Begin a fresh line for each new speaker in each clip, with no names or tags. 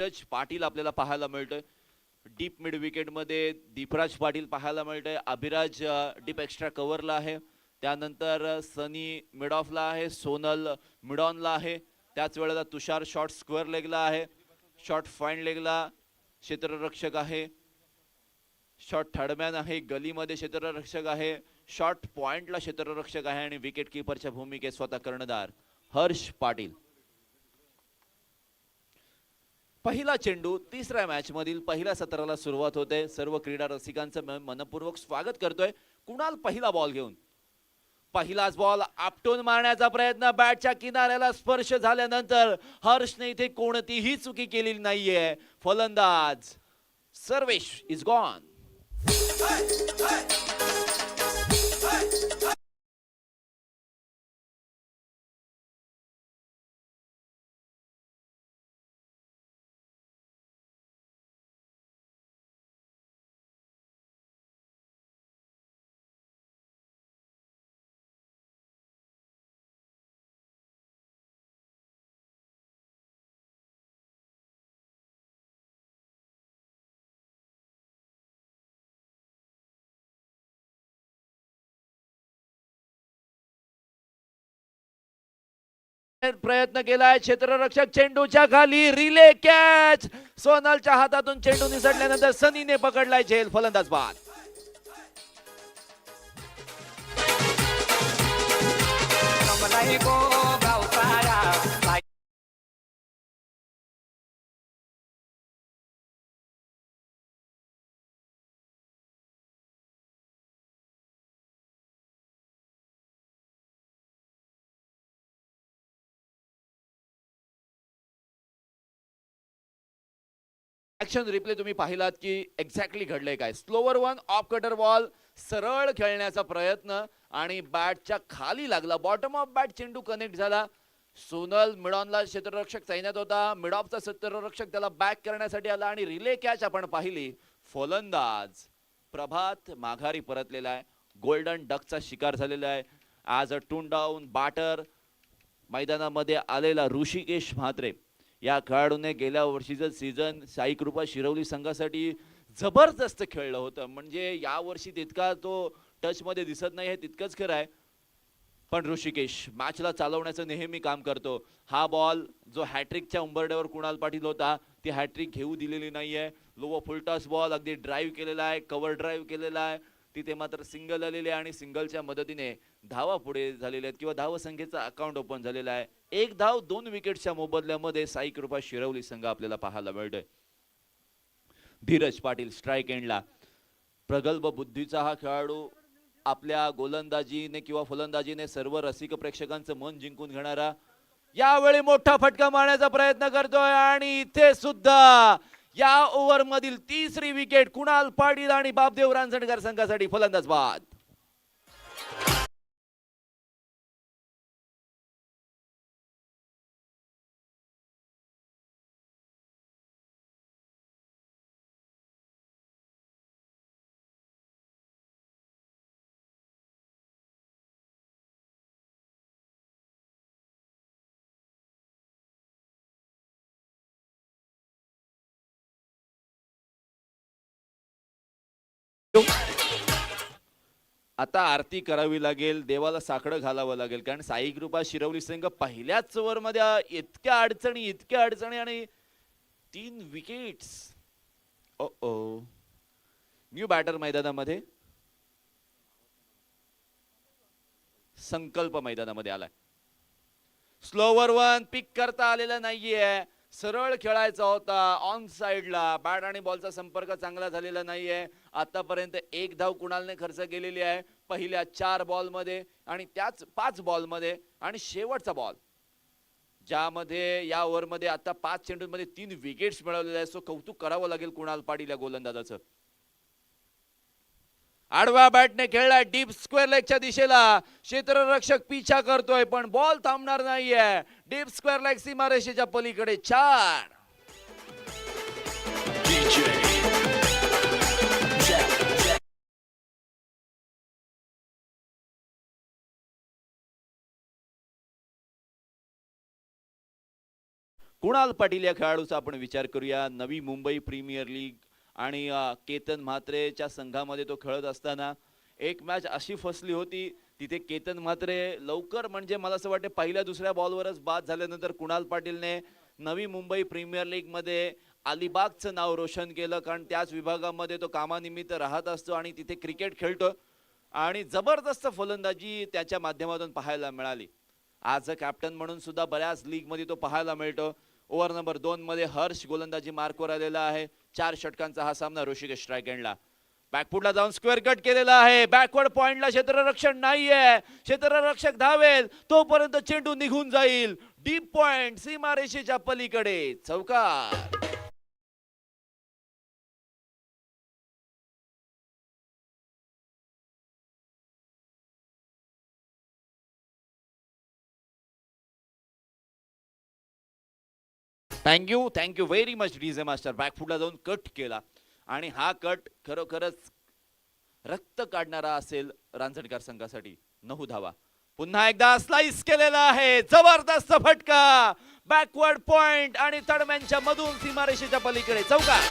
धीरज पाटील आपल्याला पाहायला मिळतोय. डीप मिड विकेट मध्ये दीपराज पाटील पाहायला मिळतोय. अभिराज डीप एक्स्ट्रा कव्हरला आहे. त्यानंतर सनी मिड ऑफला आहे. सोनल मिड ऑनला आहे. त्याच वेळेला तुषार शॉर्ट स्क्वेअर लेगला आहे. शॉर्ट फाईन लेगला क्षेत्ररक्षक आहे. शॉर्ट थर्डमॅन आहे. गलीमध्ये क्षेत्ररक्षक आहे. शॉर्ट पॉइंटला क्षेत्ररक्षक आहे आणि विकेट किपरच्या भूमिकेत स्वतः कर्णधार हर्ष पाटील. पहिला चेंडू तिसऱ्या मॅच मधील पहिल्या सत्राला सुरुवात होते. सर्व क्रीडा रसिकांचं मनपूर्वक स्वागत करतोय. कुणाल पहिला बॉल घेऊन. पहिलाच बॉल आपटून मारण्याचा प्रयत्न. बॅटच्या किनाऱ्याला स्पर्श झाल्यानंतर हर्षने इथे कोणतीही चुकी केलेली नाहीये. फलंदाज सर्वेश इज गॉन. प्रयत्न केलाय. क्षेत्ररक्षक चेंडूच्या खाली. Relay catch. सोनलच्या हातातून चेंडू निसटल्यानंतर सनीने पकडलाय झेल. फलंदाज बाद. ऍक्शन रिप्ले तुम्ही पाहिलात की एक्झॅक्टली घडलंय काय. Slower one off cutter ball. सरळ खेळण्याचा प्रयत्न आणि बॅटच्या खाली लागला. बॉटम ऑफ बॅट चेंडू कनेक्ट झाला. सोनल मिडॉनला क्षेत्ररक्षक चैन्यात होता. मिड ऑफचा क्षेत्ररक्षक त्याला बॅक करण्यासाठी आला आणि रिले कॅच आपण पाहिली. फलंदाज प्रभात माघारी परतलेला आहे. गोल्डन डकचा शिकार झालेला आहे. ॲज अ टून डाऊन बॅटर मैदानामध्ये आलेला ऋषिकेश म्हात्रे या खेळाडूने गेल्या वर्षीचं सीझन साई कृपा शिरवली संघासाठी जबरदस्त खेळलं होतं. म्हणजे या वर्षी तितका तो टच मध्ये दिसत नाही हे तितकंच खरं आहे. पण ऋषिकेश मॅचला चालवण्याचं नेहमी काम करतो. हा बॉल जो हॅट्रिकच्या उंबरड्यावर कुणाल पाटील होता ती हॅट्रिक घेऊ दिलेली नाहीये. लो फुलटॉस बॉल अगदी ड्राईव्ह केलेला आहे. कव्हर ड्राईव्ह केलेला आहे. तिथे मात्र सिंगल आलेले आणि सिंगलच्या मदतीने धावा पुढे झालेल्या आहेत किंवा धाव संख्येचा अकाउंट ओपन झालेला आहे. एक धाव 2 विकेटच्या मोबदल्यामध्ये साई कृपा शिरवली संघ आपल्याला पाहायला मिळतोय. धीरज पाटील स्ट्राइक एंडला. प्रगल्भ बुद्धीचा हा खेळाडू आपल्या गोलंदाजीने किंवा फलंदाजीने सर्व रसिक प्रेक्षकांचं मन जिंकून घेणारा. यावेळी मोठा फटका मारण्याचा प्रयत्न करतोय आणि इथे सुद्धा या ओव्हर मधील तिसरी विकेट कुणाल पाटील आणि बापदेव रांजणकर संघासाठी. फलंदाज बाद. आता आरती करावी लागेल. देवाला साकडं घालावं लागेल कारण साई कृपा शिरवली संघ पहिल्याच ओव्हर मध्ये इतक्या अडचणी आणि 3 विकेट्स. ओ न्यू बॅटर मैदानामध्ये. संकल्प मैदानामध्ये आलाय. स्लोवर वन पिक करता आलेला नाहीये. सरळ खेळायचा होता ऑन साइडला. बॅट आणि बॉलचा संपर्क चांगला झालेला नाहीये. आतापर्यंत एक धाव कुणालने खर्च केलेली आहे पहिल्या 4 बॉलमध्ये आणि त्याच 5 बॉलमध्ये. आणि शेवटचा बॉल ज्यामध्ये या ओव्हरमध्ये आता 5 चेंडूंमध्ये 3 विकेट्स मिळवलेले आहेत. सो कौतुक करावं लागेल कुणाल पाटील या गोलंदाजाचं. आडव्या बॅटने खेळलाय डीप स्क्वेअर लेगच्या दिशेला. क्षेत्ररक्षक पिछा करतोय पण बॉल थांबणार नाहीये. डीप स्क्वेअर लेग सीमारेषेच्या पलीकडे 4. कुणाल पाटील या खेळाडूचा आपण विचार करूया. नवी मुंबई प्रीमियर लीग आणि केतन म्हात्रेच्या संघामध्ये तो खेळत असताना एक मॅच अशी फसली होती, तिथे केतन म्हात्रे लवकर म्हणजे मला असं वाटतं पहिल्या दुसऱ्या बॉलवरच बाद झाल्यानंतर कुणाल पाटीलने नवी मुंबई प्रीमियर लीगमध्ये अलिबागचं नाव रोशन केलं, कारण त्याच विभागामध्ये तो कामानिमित्त राहत असतो आणि तिथे क्रिकेट खेळतो आणि जबरदस्त फलंदाजी त्याच्या माध्यमातून पाहायला मिळाली. आज कॅप्टन म्हणून सुद्धा बऱ्याच लीगमध्ये तो पाहायला मिळतो. ओव्हर नंबर 2 मध्ये हर्ष गोलंदाजी मार्कवर आलेला आहे. 4 षटकांचा हा सामना ऋषिकेश स्ट्राइक एंडला. बॅकफुटला जाऊन स्क्वेअर कट केलेला आहे. बॅकवर्ड पॉइंटला क्षेत्ररक्षण नाहीये. क्षेत्ररक्षक धावेल तोपर्यंत चेंडू निघून जाईल. डीप पॉइंट सीमारेषेच्या पलीकडे चौकार. Thank you very much DJ master. बॅकफुटला जाऊन कट केला आणि हा कट खरोखरच रक्त काढणारा असेल रांजणकर संघासाठी. 9 धावा. पुन्हा एकदा स्लाइस केलेला आहे. जबरदस्त फटका. बॅकवर्ड पॉइंट आणि तडम्यांच्या मधून सीमारेषेच्या पलीकडे चौकार.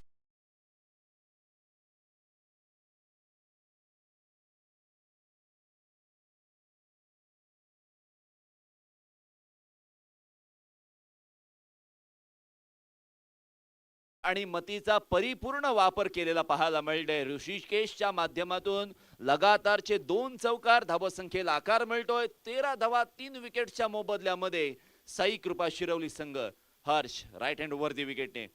आणि मतीचा परिपूर्ण वापर केलेला पाहायला मिळतोय. ऋषिकेशच्या माध्यमातून लगातारचे 2 चौकार. धावसंख्येला आकार मिळतोय. 13 धावा 3 विकेटच्या मोबदल्यामध्ये साई कृपा शिरवली संघ. Harsh right hand over the विकेटने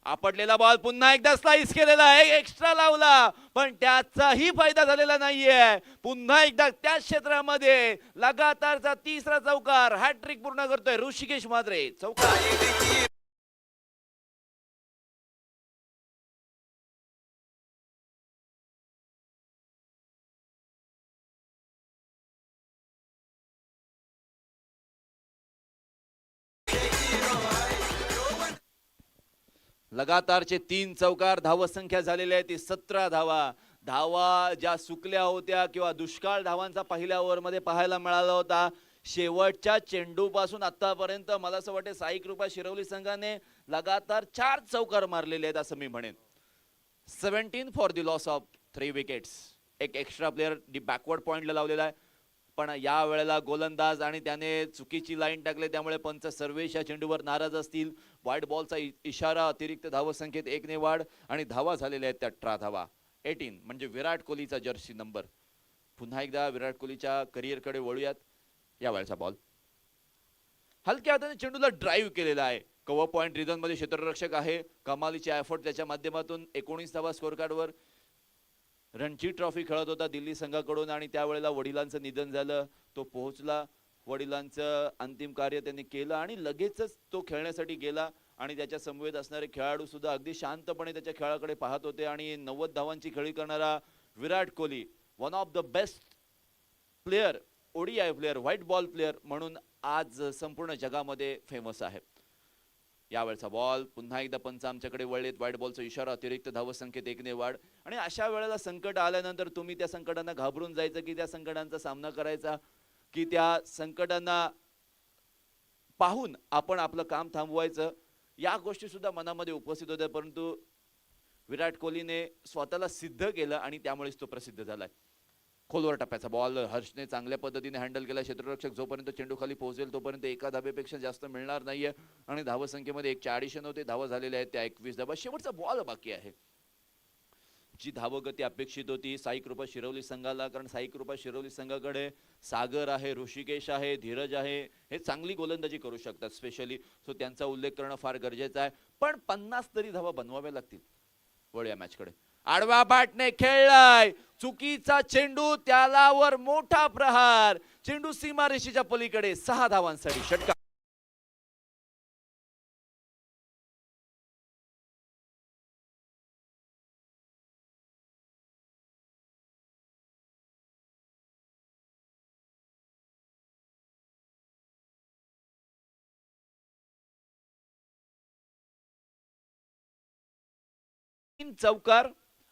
आपटलेला बॉल पुन्हा एकदा स्लाइस केलेला आहे. एक्स्ट्रा लावला पण त्याचाही फायदा झालेला नाहीये. पुन्हा एकदा त्याच क्षेत्रामध्ये लगातारचा 3रा चौकार. हॅट्रिक पूर्ण करतोय ऋषिकेश म्हात्रे. चौकार. लगातारचे 3 चौकार. धावसंख्या झालेली आहे ती 17 धावा. धावा ज्या सुकल्या होत्या किंवा दुष्काळ धावांचा पहिल्या ओव्हरमध्ये पाहायला मिळाला होता. शेवटच्या चेंडूपासून आतापर्यंत मला असं वाटतं साई कृपा शिरवली संघाने लगातार 4 चौकार मारलेले आहेत असं मी म्हणेन. 17 for the loss of 3 wickets. एक एक्स्ट्रा प्लेअर बॅकवर्ड पॉइंटला लावलेला आहे पण या वेळेला गोलंदाज आणि त्याने चुकीची लाईन टाकले त्यामुळे पंच सर्वेश या चेंडूवर नाराज असतील. वाईट बॉलचा इशारा. अतिरिक्त धावसंख्येत 1 ने वाढ आणि धावा झालेल्या आहेत त्या 18 धावा. 18 म्हणजे विराट कोहलीचा जर्सी नंबर. पुन्हा एकदा विराट कोहलीच्या करिअरकडे वळूयात. या वेळचा बॉल हलक्या हाताने चेंडूला ड्राईव्ह केलेला आहे. कव्हर पॉइंट रिझन मध्ये क्षेत्ररक्षक आहे. कमालीचे एफर्ट त्याच्या माध्यमातून 19 धावा स्कोर कार्डवर. रणजी ट्रॉफी खेळत होता दिल्ली संघाकडून आणि त्यावेळेला वडिलांचं निधन झालं. तो पोहोचला. वडिलांचं अंतिम कार्य त्यांनी केलं आणि लगेचच तो खेळण्यासाठी गेला आणि त्याच्या समवेत असणारे खेळाडू सुद्धा अगदी शांतपणे त्याच्या खेळाकडे पाहत होते. आणि 90 धावांची खेळी करणारा Virat Kohli one of the best player, ODI player, white ball player म्हणून आज संपूर्ण जगामध्ये फेमस आहे. यावेळचा बॉल पुन्हा एकदा पंच आमच्याकडे वळलेत. व्हाईट बॉलचा इशारा. अतिरिक्त धावसंख्येत 1 ने वाढ. आणि अशा वेळेला संकट आल्यानंतर तुम्ही त्या संकटांना घाबरून जायचं की त्या संकटांचा सामना करायचा की त्या संकटांना पाहून आपण आपलं काम थांबवायचं, या गोष्टी सुद्धा मनामध्ये उपस्थित होत्या. परंतु विराट कोहलीने स्वतःला सिद्ध केलं आणि त्यामुळेच तो प्रसिद्ध झालाय. खोलवर टप्प्याचा बॉल हर्षने चांगल्या पद्धतीने हँडल केला. क्षेत्ररक्षक जोपर्यंत चेंडू खाली पोहोचेल तोपर्यंत एका धाबेपेक्षा जास्त मिळणार नाहीये आणि धावसंख्येमध्ये 1च्या ॲडिशन होते. धावा झालेल्या आहेत त्या 21 धावा. शेवटचा बॉल बाकी आहे. जी धावगती अपेक्षित होती साई कृपा शिरवली संघाला, कारण साई कृपा शिरवली संघाकडे सागर आहे, ऋषिकेश आहे, धीरज आहे, हे चांगली गोलंदाजी करू शकतात स्पेशली. सो त्यांचा उल्लेख करणं फार गरजेचं आहे. पण 50 तरी धावा बनवाव्या लागतील. वळूया मॅचकडे. आडवा बॅटने खेळलाय. चुकीचा चेंडू. त्याला वर मोठा प्रहार. चेंडू सीमारेषेच्या पलीकडे. 6 धावांसाठी षटकार. चौकार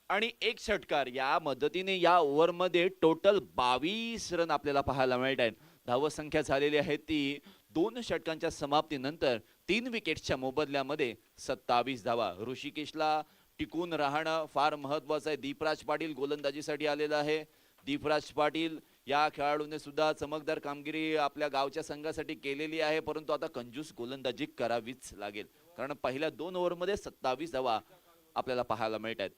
आणि 1 षटकार. या मदतीने या ओव्हरमध्ये टोटल 22 रन आपल्याला पाहायला मिळत आहेत. धावसंख्या झालेली आहे ती 2 षटकांच्या समाप्तीनंतर 3 विकेट्सच्या मोबदल्यामध्ये 27 धावा. ऋषिकेशला टिकून राहणं फार महत्वाचं आहे. दीपराज पाटील गोलंदाजीसाठी आलेला आहे. दीपराज पाटील या खेळाडूने सुद्धा चमकदार कामगिरी आपल्या गावच्या संघासाठी केलेली आहे, परंतु आता कंजूस गोलंदाजी करावीच लागेल, कारण पहिल्या 2 ओव्हरमध्ये 27 धावा आपल्याला पाहायला मिळत आहेत.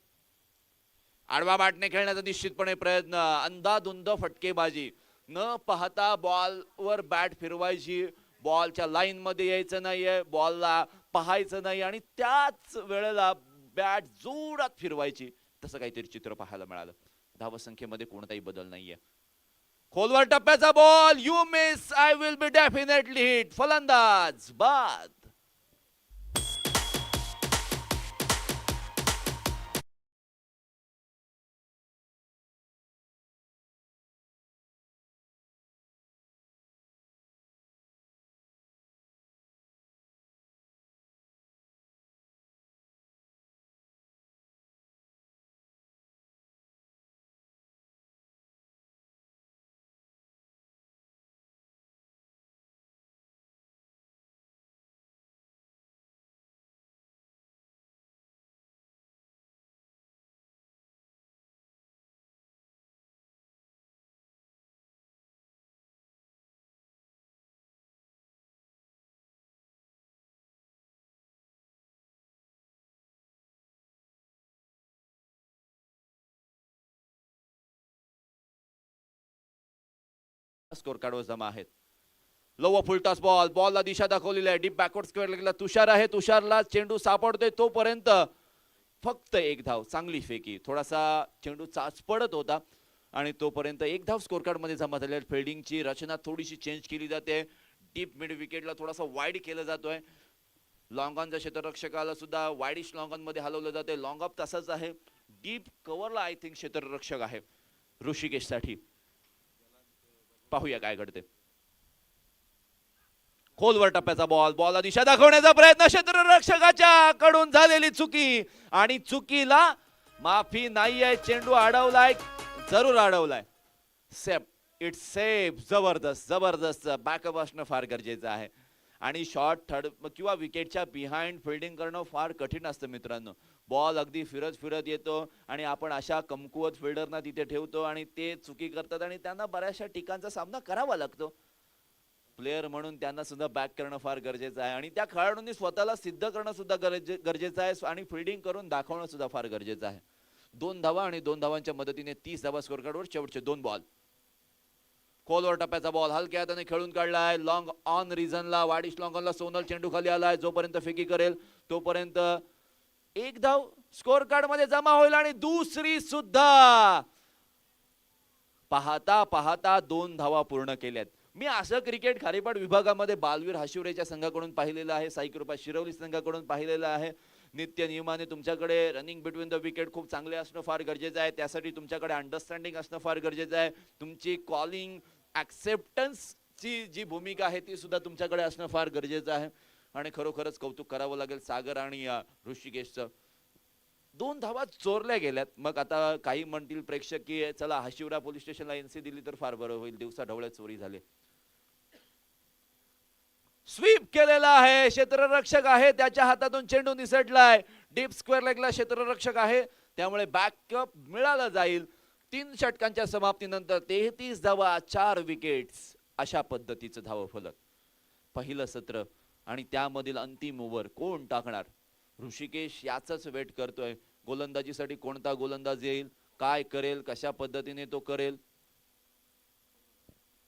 आडवा बॅटने खेळण्याचा निश्चितपणे प्रयत्न, अंधाधुंद फटकेबाजी, न पाहता बॉलवर बॅट फिरवायची, बॉलच्या लाईन मध्ये यायचं नाहीये, बॉलला पाहायचं नाही आणि त्याच वेळेला बॅट जोरात फिरवायची. तसं काहीतरी चित्र पाहायला मिळालं. धावसंख्येमध्ये कोणताही बदल नाहीये. खोलवर टप्प्याचा ball, you miss, I will be definitely hit. फलंदाज बाद. स्कोर कार्डवर जमा आहेत. लोवर फुल टॉस बॉल, बॉलला दिशा दाखवलेली आहे. डीप बॅकवर्ड स्क्वेअर लागला. तुषार आहे, तुषारला चेंडू सापडतोय तोपर्यंत फक्त 1 धाव. चांगली फेकी, थोडासा चेंडू चाचपडत होता आणि तोपर्यंत 1 धाव स्कोर कार्ड मध्ये जमा झाली. फिल्डिंगची रचना थोडीशी चेंज केली जाते. डीप मिड विकेटला थोडासा वाईड केलं जातोय. लॉंग ऑनच्या क्षेत्ररक्षकाला सुद्धा वाईडिश लॉंग ऑन मध्ये हलवलं जाते. लॉंग ऑफ तसाच आहे. डीप कव्हरला आय थिंक क्षेत्ररक्षक आहे ऋषिकेश साठी. पाहूया काय घडते. खोलवर टप्प्याचा बॉल, बॉलला दिशा दाखवण्याचा प्रयत्न, क्षेत्ररक्षकाच्या कडून झालेली चुकी आणि चुकीला माफी नाहीये. चेंडू अडवलाय, जरूर अडवलाय. Safe, it's safe. जबरदस्त जबरदस्त. बॅकअप असणं फार गरजेचं आहे आणि शॉर्ट थर्ड किंवा विकेटच्या बिहाइंड फिल्डिंग करणं फार कठीण असतं मित्रांनो. बॉल अगदी फिरत फिरत येतो आणि आपण अशा कमकुवत फिल्डरना तिथे ठेवतो आणि ते चुकी करतात आणि त्यांना बऱ्याचशा ठिकाणचा सामना करावा लागतो. प्लेयर म्हणून त्यांना सुद्धा बॅक करणं फार गरजेचं आहे आणि त्या खेळाडूंनी स्वतःला सिद्ध करणं सुद्धा गरजेचं आहे आणि फिल्डिंग करून दाखवणं सुद्धा फार गरजेचं आहे. 2 धावा आणि 2 धावांच्या मदतीने 30 धावा स्कोर कार्डवर. शेवटचे 2 बॉल. खोलवर टप्प्याचा बॉल हलक्या हाताने खेळून काढलाय. लॉंग ऑन रिझनला, वाडिश लॉंग ऑनला सोनल चेंडू खाली आलाय. जोपर्यंत फेकी करेल तोपर्यंत 1 धाव स्कोर कार्ड मध्ये जमा होईल आणि दुसरी सुद्धा. पाहता पाहता 2 धावा पूर्ण केल्यात. मी असं क्रिकेट खारीपाट विभागामध्ये बालवीर हाशिवरेच्या संघाकडून पाहिलेलं आहे, साईकृपा शिरवली संघाकडून पाहिलेलं आहे. नित्य नियमाने तुमच्याकडे रनिंग बिटवीन द विकेट खूप चांगले असणं फार गरजेचं आहे. त्यासाठी तुमच्याकडे अंडरस्टँडिंग असणं फार गरजेचं आहे. तुमची कॉलिंग ऍक्सेप्टन्स ची जी भूमिका आहे ती सुद्धा तुमच्याकडे असणं फार गरजेचं आहे आणि खरोखरच कौतुक करावं लागेल सागर आणि ऋषिकेशचं. 2 धावा चोरल्या गेल्यात. मग आता काही म्हणतील प्रेक्षक की चला हाशिवरा पोलीस स्टेशनला एनसी दिली तर फार बरं होईल, दिवसा ढवळ्यात चोरी झाली. स्वीप केलेला आहे, क्षेत्ररक्षक आहे, त्याच्या हातातून चेंडू निसटलाय. डीप स्क्वेअर लेगला क्षेत्ररक्षक आहे, त्यामुळे बॅकअप मिळाला जाईल. 3 षटकांच्या समाप्तीनंतर 33 धावा, 4 विकेट्स, अशा पद्धतीचं धावफलक. पहिलं सत्र आणि त्यामधील अंतिम ओव्हर कोण टाकणार? ऋषिकेश याचंच वेट करतोय. गोलंदाजीसाठी कोणता गोलंदाज येईल, काय करेल, कशा पद्धतीने तो करेल.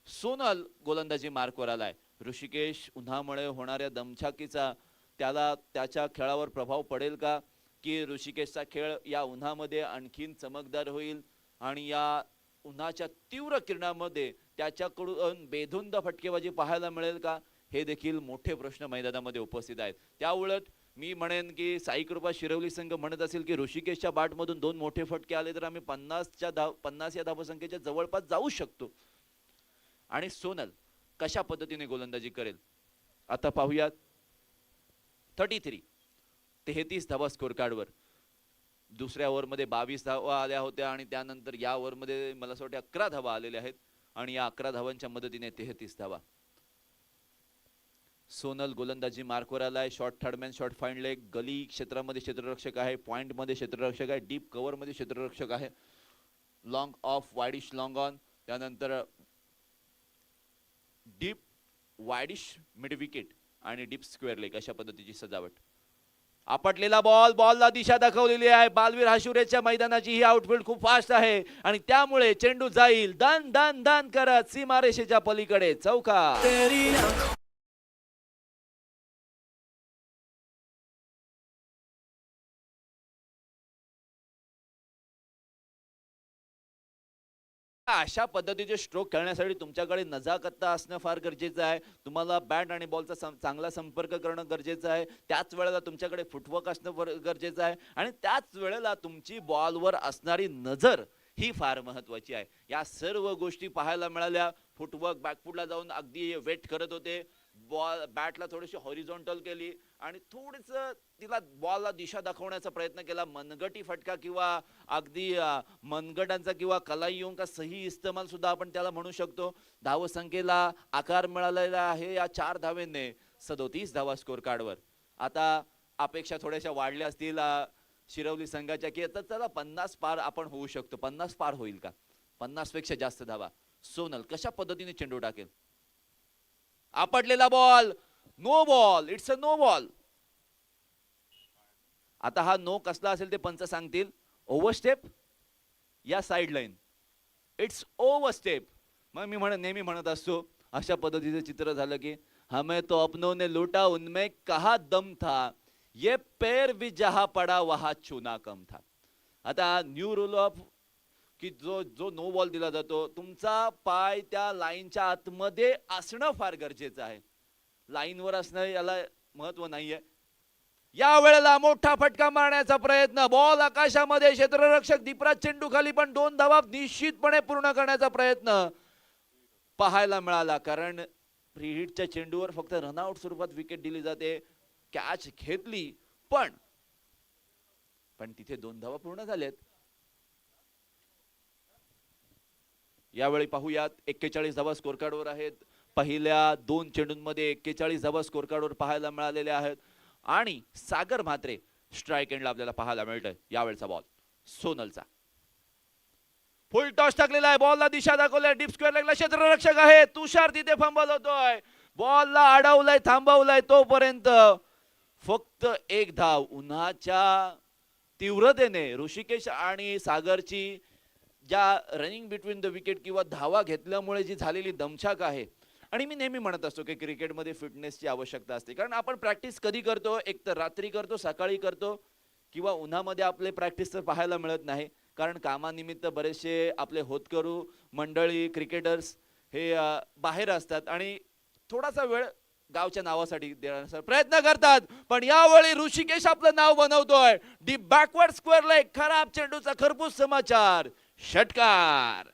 सोनल गोलंदाजी मार्कवर आलाय. ऋषिकेश उन्हामुळे होणाऱ्या दमछाकीचा त्याला त्याच्या खेळावर प्रभाव पडेल का, की ऋषिकेशचा खेळ या उन्हामध्ये आणखीन चमकदार होईल आणि या उन्हाच्या तीव्र किरणामध्ये त्याच्याकडून बेधुंद फटकेबाजी पाहायला मिळेल का, हे देखील मोठे प्रश्न मैदानामध्ये उपस्थित आहेत. त्या उलट मी म्हणेन की साईकृपा शिरवली संघ म्हणत असेल की ऋषिकेशच्या बॅटमधून 2 मोठे फटके आले तर आम्ही 50 या धावसंख्येच्या जवळपास जाऊ शकतो. आणि सोनल कशा पद्धतीने गोलंदाजी करेल आता पाहूयात. 33 धावा स्कोर कार्डवर. दुसऱ्या ओव्हरमध्ये 22 धावा आल्या होत्या आणि त्यानंतर या ओव्हरमध्ये मला असं वाटतं 11 धावा आलेल्या आहेत आणि या 11 धावांच्या मदतीने 33 धावा. सोनल गोलंदाजी मार्कवर आलाय. Short third man, short fine leg, gully क्षेत्रामध्ये क्षेत्ररक्षक आहे, पॉइंट मध्ये क्षेत्ररक्षक आहे, डीप कव्हर मध्ये क्षेत्ररक्षक आहे. Long of, widish long on, त्यानंतर डीप वाईडिश मिड विकेट आणि डीप स्क्वेअर लेग अशा पद्धतीची सजावट. आपटलेला बॉलला दिशा दाखवलेली आहे. बालवीर हाशुरेच्या मैदानाची ही आउटफील्ड खूप फास्ट आहे आणि त्यामुळे चेंडू जाईल दन दन दन करत सीमारेषेच्या पलीकडे चौकार. अशा पद्धतीचे स्ट्रोक खेळण्यासाठी तुमच्याकडे नजाकत असणं फार गरजेचं आहे. तुम्हाला बॅट आणि बॉलचा चांगला संपर्क करणं गरजेचं आहे. त्याच वेळेला तुमच्याकडे फुटवर्क असणं गरजेचं आहे आणि त्याच वेळेला तुमची बॉलवर असणारी नजर ही फार महत्वाची आहे. या सर्व गोष्टी पाहायला मिळाल्या. फुटवर्क बॅकफुटला जाऊन अगदी वेट करत होते. बॅटला थोडीशी हॉरिझॉन्टल केली आणि थोडस तिला बॉलला दिशा दाखवण्याचा प्रयत्न केला. मनगटी फटका किंवा अगदी मनगटांचा किंवा कलाईयों का सही इस्तेमाल सुद्धा आपण त्याला म्हणू शकतो. धावसंख्येला आकार मिळालेला आहे या 4 धावेने 37 धावा स्कोर कार्डवर. आता अपेक्षा थोड्याशा वाढल्या असतील शिरवली संघाच्या की आता चला 50 पार आपण होऊ शकतो. 50 पार होईल का? 50 पेक्षा जास्त धावा. सोनल कशा पद्धतीने चेंडू टाकेल? आपटलेला ball, no ball, it's a no ball. आता हा नो कसला असेल ते पंच सांगतील. ओव्हरस्टेप या साइड लाईन, इट्स ओव्हरस्टेप. मग मी नेहमी म्हणत असतो अशा पद्धतीचं चित्र झालं की हमें तो अपनों ने लूटा उनमें कहा दम था, ये पैर भी जहां पडा वहां चुना कम था. आता न्यू रूल ऑफ की जो नो बॉल दिला जातो, तुमचा पाय त्या लाईनच्या आतमध्ये असणं फार गरजेचं आहे. लाईनवर असणं याला महत्व नाहीये. या वेळेला मोठा फटका मारण्याचा प्रयत्न, बॉल आकाशामध्ये, क्षेत्ररक्षक दीपराज चेंडू खाली, पण 2 धावा निश्चितपणे पूर्ण करण्याचा प्रयत्न पाहायला मिळाला. कारण प्रीहिटच्या चेंडूवर फक्त रनआउट स्वरूपात विकेट दिली जाते. कॅच घेतली पण तिथे 2 धावा पूर्ण झाल्यात. यावेळी पाहूयात 41 धावा स्कोर कार्डवर आहेत. पहिल्या 2 चेंडूंमध्ये 41 धावा स्कोर कार्डवर पाहायला मिळालेल्या आहेत आणि सागर म्हात्रे स्ट्राइक एंडला आपल्याला पाहायला मिळतंय. यावेळचा बॉल सोनलचा, फुल टॉस टाकलेला आहे. बॉलला दिशा दाखवली, डीप स्क्वेअर लेगला क्षेत्ररक्षक आहे. तुषार तिथे फंबल होतोय. बॉलला अडवलाय, थांबवलाय. तोपर्यंत फक्त 1 धाव. उन्हाच्या तीव्रतेने ऋषिकेश आणि सागरची ज्या रनिंग बिटवीन द विकेट किंवा धावा घेतल्यामुळे जी झालेली दमछाक आहे. आणि मी नेहमी म्हणत असतो की क्रिकेटमध्ये फिटनेसची आवश्यकता असते. कारण आपण प्रॅक्टिस कधी करतो? एक तर रात्री करतो, सकाळी करतो, किंवा उन्हामध्ये आपले प्रॅक्टिस तर पाहायला मिळत नाही. कारण कामानिमित्त बरेचसे आपले होतकरू मंडळी, क्रिकेटर्स हे बाहेर असतात आणि थोडासा वेळ गावच्या नावासाठी देण्याचा प्रयत्न करतात. पण यावेळी ऋषिकेश आपलं नाव बनवतोय. डीप बॅकवर्ड स्क्वेअर लेग, खराब चेंडूचा खरपूस समाचार, षटकार.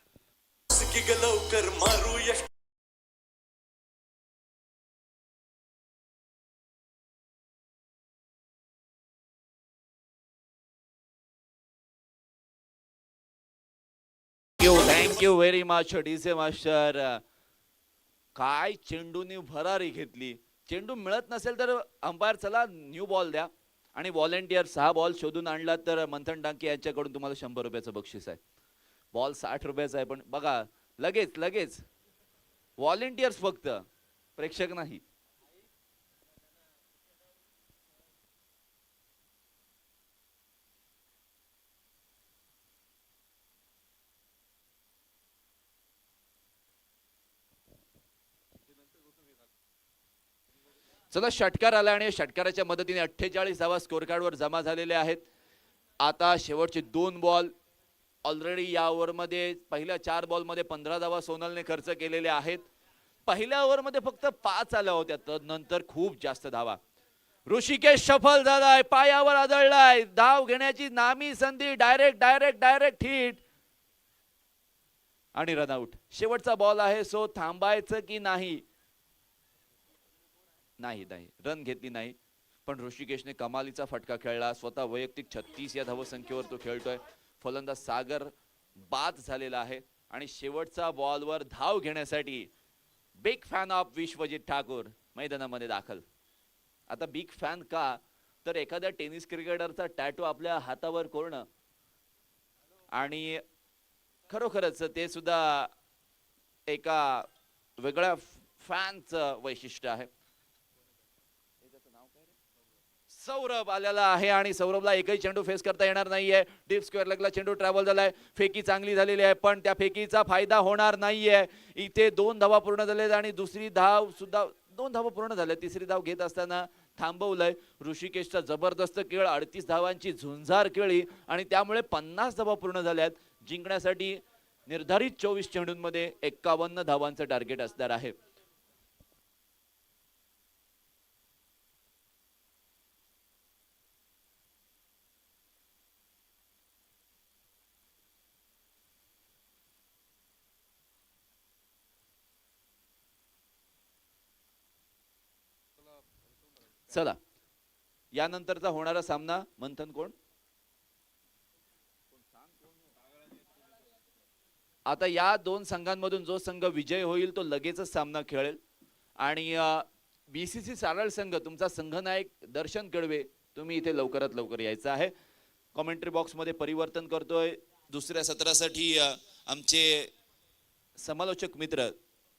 Thank you very much DJ master. काय चेंडूने भरारी घेतली. चेंडू मिळत नसेल तर अंपायर चला न्यू बॉल द्या आणि व्हॉलेंटियर 6 बॉल शोधून आणला तर मंथन डांके यांच्याकडून तुम्हाला 100 रुपयाचं बक्षीस आहे. बॉल 60 रुपयाचा आहे पण बघा लगेच व्हॉलेंटियर्स फक्त, प्रेक्षक नाही. चला षटकार आला आणि षटकाराच्या मदतीने 48 धावा स्कोर कार्डवर जमा झालेले आहेत. आता शेवटचे 2 बॉल. ऑलरेडी या ओव्हरमध्ये पहिल्या 4 बॉलमध्ये 15 धावा सोनलने खर्च केलेल्या आहेत. पहिल्या ओव्हरमध्ये फक्त 5 आल्या होत्या, तर नंतर खूप जास्त धावा. ऋषिकेश सफल झालाय, पायावर आदळलाय. धाव घेण्याची नामी संधी, डायरेक्ट हिट आणि रनआउट. शेवटचा बॉल आहे, सो थांबायचं की नाही? नाही, रन घेतली नाही. पण ऋषिकेशने कमालीचा फटका खेळला. स्वतः वैयक्तिक 36 या धावसंख्येवर तो खेळतोय. फलंदाज सागर बाद झालेला आहे आणि शेवटचा बॉलवर धाव घेण्यासाठी big fan of Vishwajit Thakur मैदानामध्ये दाखल. आता बिग फॅन का, तर एखाद्या टेनिस क्रिकेटरचा टॅटू आपल्या हातावर कोरणं आणि खरोखरच ते सुद्धा एका वेगळ्या फॅनचं वैशिष्ट्य आहे. सौरभ आलेला आहे आणि सौरभला एकही चेंडू फेस करता येणार नाहीये. डीप स्क्वेअर लेगला चेंडू ट्रॅव्हल झालाय. फेकी चांगली झालेली आहे पण त्या फेकीचा फायदा होणार नाहीये. इथे 2 धावा पूर्ण झालेत आणि दुसरी धाव सुद्धा 2 धावा पूर्ण झाल्या. तिसरी धाव घेत असताना थांबवलंय. ऋषिकेशचा जबरदस्त खेळ, 38 धावांची झुंजार खेळी आणि त्यामुळे 50 धावा पूर्ण झाल्यात. जिंकण्यासाठी निर्धारित 24 चेंडूंमध्ये 51 धावांचं टार्गेट असणार आहे. चला, यानंतरचा होणारा सामना मंथन कोण? आता या 2 संघांमधून जो संघ विजय होईल तो लगेचच सामना खेळेल. आणि बीसीसी सारळ संघ, तुमचा संघनायक दर्शन कडवे, तुम्ही इथे लवकरात लवकर यायचं आहे. कमेंट्री बॉक्स मध्ये परिवर्तन करतोय. दुसऱ्या सत्रासाठी आमचे समालोचक मित्र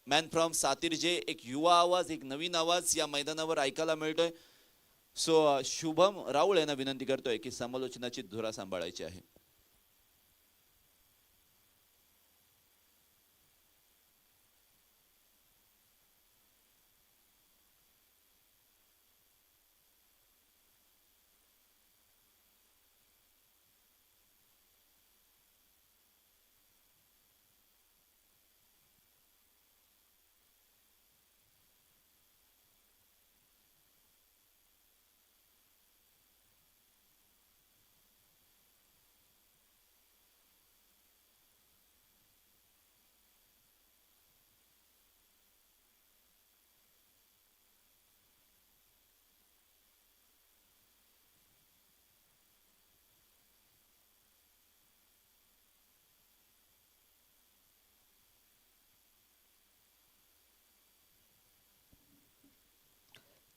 मॅन फ्रॉम सातिर्जे, एक युवा आवाज, एक नवीन आवाज या मैदानावर ऐकायला मिळतोय. सो शुभम राऊळ यांना विनंती करतोय की समालोचनाची धुरा सांभाळायची आहे.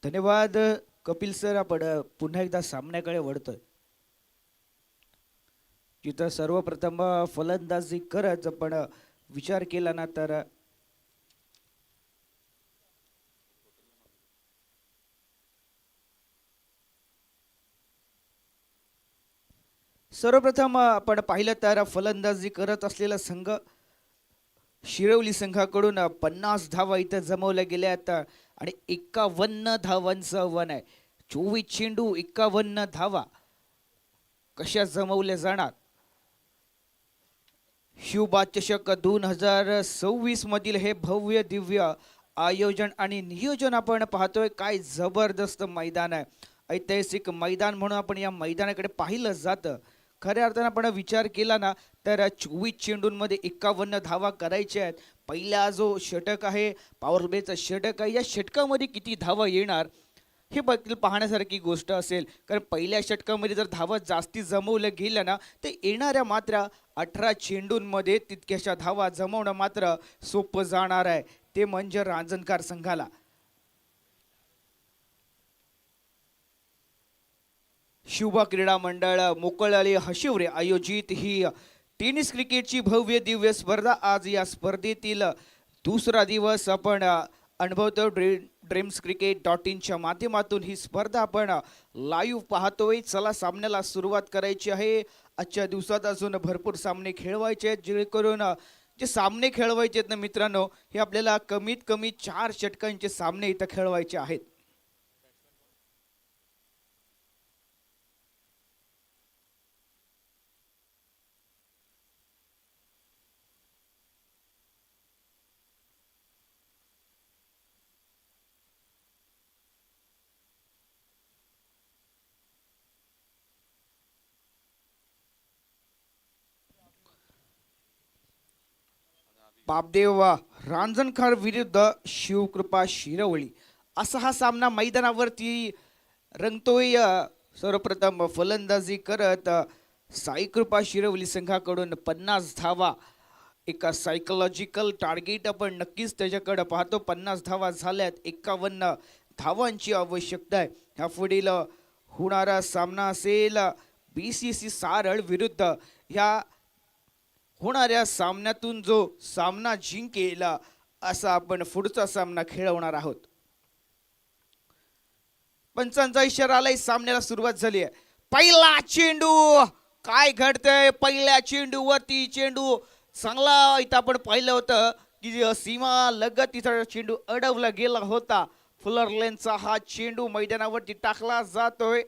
धन्यवाद कपिल सर. आपण पुन्हा एकदा सामन्याकडे वळतोय. तिथं सर्वप्रथम फलंदाजी करत आपण विचार केला ना तर सर्वप्रथम आपण पाहिलं तर फलंदाजी करत असलेला संघ शिरवली संघाकडून 50 धावा इथं जमवल्या गेल्यात आणि 51 धावांचं वन आहे. 24 चेंडू 51 धावा कशा जमवल्या जाणार. शिवबा चषक 2026 मधील हे भव्य दिव्य आयोजन आणि नियोजन आपण पाहतोय. काय जबरदस्त मैदान आहे. ऐतिहासिक मैदान म्हणून आपण या मैदानाकडे पाहिलं जातं. खऱ्या अर्थानं आपण विचार केला ना तर 24 चेंडूंमध्ये 51 धावा करायच्या आहेत. पहिला जो षटक आहे, पॉवर प्लेचं षटक आहे, या षटकामध्ये किती धावा येणार हे बघील पाहण्यासारखी गोष्ट असेल. कारण पहिल्या षटकामध्ये जर धावा जास्ती जमवल्या गेल्या ना तर येणाऱ्या मात्र 18 चेंडूंमध्ये तितक्याशा धावा जमवणं मात्र सोपं जाणार आहे. ते म्हणजे रांजणकार संघाला. शिवबा क्रीडा मंडळ मोकळाली हशिवरे आयोजित ही टेनिस क्रिकेटची भव्य दिव्य स्पर्धा. आज या स्पर्धेतील दुसरा दिवस आपण अनुभवतो. dreamscricket.in माध्यमातून ही स्पर्धा आपण लाईव्ह पाहतोय. चला, सामन्याला सुरुवात करायची आहे. आजच्या दिवसात अजून भरपूर सामने खेळवायचे आहेत, जेणेकरून जे सामने खेळवायचे आहेत ना मित्रांनो, हे आपल्याला कमीत कमी 4 षटकांचे सामने इथं खेळवायचे आहेत. बापदेव रांजणकर विरुद्ध शिवकृपा शिरवळी असा हा सामना मैदानावरती रंगतोय. सर्वप्रथम फलंदाजी करत साईकृपा शिरवली संघाकडून 50 धावा एका सायकोलॉजिकल टार्गेट आपण नक्कीच त्याच्याकडे पाहतो. 50 धावा झाल्यात, 51 धावांची आवश्यकता आहे. ह्या पुढील होणारा सामना असेल BCC सारळ विरुद्ध. ह्या होणाऱ्या सामन्यातून जो सामना जिंकेल असा आपण पुढचा सामना खेळवणार आहोत. पंचांचा इशारा आलाय, सामन्याला सुरुवात झाली आहे. पहिला चेंडू, काय घडतंय पहिल्या चेंडूवरती? चेंडू चांगला इथं आपण पाहिलं होतं की सीमा लगत इथं चेंडू अडवला गेला होता. फुलर लेनचा हा चेंडू मैदानावरती टाकला जातोय.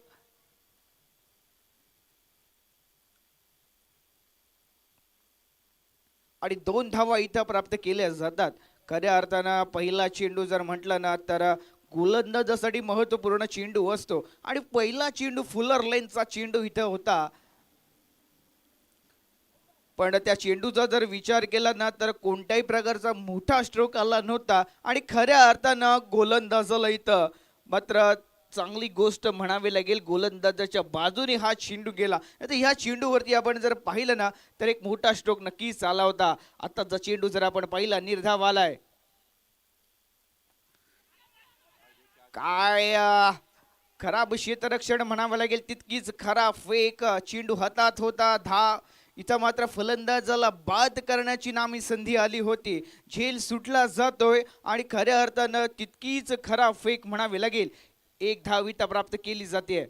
आणि 2 धावा इथं प्राप्त केल्या जातात. खऱ्या अर्थानं पहिला चेंडू जर म्हटलं ना तर गोलंदाजासाठी महत्वपूर्ण चेंडू असतो आणि पहिला चेंडू फुलर लेनचा चेंडू इथं होता. पण त्या चेंडूचा जर विचार केला ना तर कोणत्याही प्रकारचा मोठा स्ट्रोक आला नव्हता आणि खऱ्या अर्थानं गोलंदाजाला इथं मात्र चांगली गोष्ट म्हणावी लागेल, गोलंदाजाच्या बाजूने हा चेंडू गेला. आता ह्या चेंडूवरती आपण जर पाहिलं ना तर एक मोठा स्ट्रोक नक्कीच आला होता. आताचा चेंडू जर आपण पाहिला निर्धाव आलाय. काय खराब क्षेत्ररक्षण म्हणावं लागेल, तितकीच खरा फेक. चेंडू हातात होता. इथं मात्र फलंदाजाला बाद करण्याची नामी संधी आली होती. झेल सुटला जातोय आणि खऱ्या अर्थानं तितकीच खरा फेक म्हणावी लागेल. एक धाव इथं प्राप्त केली जाते.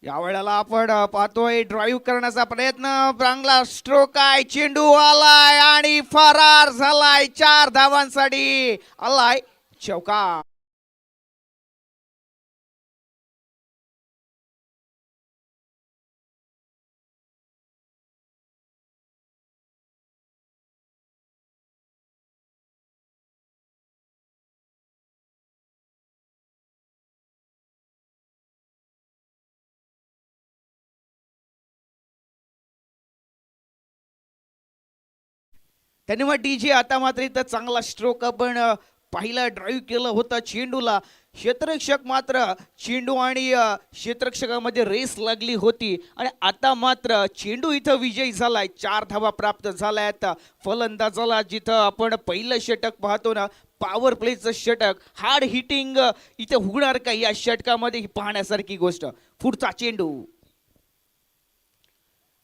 या वेळेला आपण पाहतोय ड्राईव्ह करण्याचा प्रयत्न. चांगला स्ट्रोक आहे, चेंडू आलाय आणि फरार झालाय. 4 धावांसाठी आलाय चौका. त्यांनी मग DJ आता मात्र इथं चांगला स्ट्रोक आपण पाहिला, ड्राईव्ह केलं होतं चेंडूला. क्षेत्ररक्षक मात्र चेंडू आणि क्षेत्ररक्षकामध्ये रेस लागली होती आणि आता मात्र चेंडू इथं विजयी झालाय. 4 धावा प्राप्त झाल्यात फलंदाजाला. जिथं आपण पहिलं षटक पाहतो ना, पॉवर प्लेचं षटक, हार्ड हिटिंग इथं होणार का या षटकामध्ये, ही पाहण्यासारखी गोष्ट. पुढचा चेंडू